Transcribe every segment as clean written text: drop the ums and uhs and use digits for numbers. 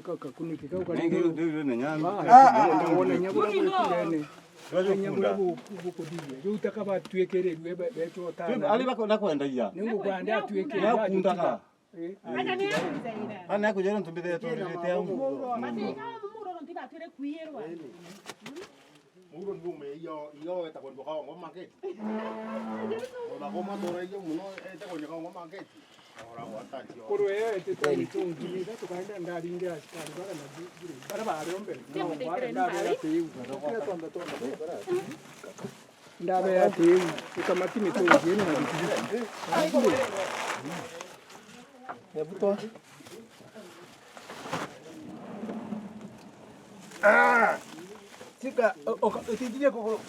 kaka kunikika ukali ndio nyanya ndabona nyabura kwirene nyabura bukudije yo utakaba twekererwe beto tana ali bako nakwenda ningo kwanda twekererwe yakunda Ana ni akuzaira. ana kujera ntumbide to rete yangu Mati muro ntiba tere kuirwa. Muro ndume iyo eta kwa kwa ngoma market. Ona goma dora iyo muno eta kwa ngoma market. Ora watati. Koro ete tanitungi nda tukaenda ndari ngira askari bara na jiri. Bara bare ombere. Bara ndari ateu. Kira tonda tonda. Ndabe ateu. Ukamati mitungi na bitu. Hebu Sika utijie kokoro.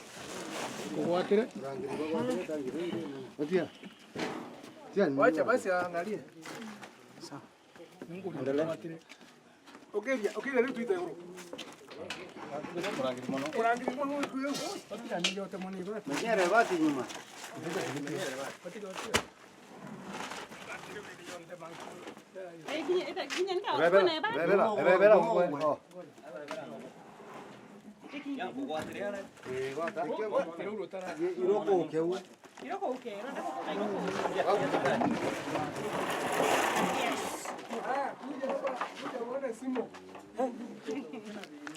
Kuwatire. Atia. Wacha basi angalie. Sawa. Mungu ndiye. Okeria leo tuita euro. Kurangiri mono kuyo. Patira ni yote mono iba. nyere bati nyuma Bebela uko. iroko keu Iroko ukero ndako kairoko.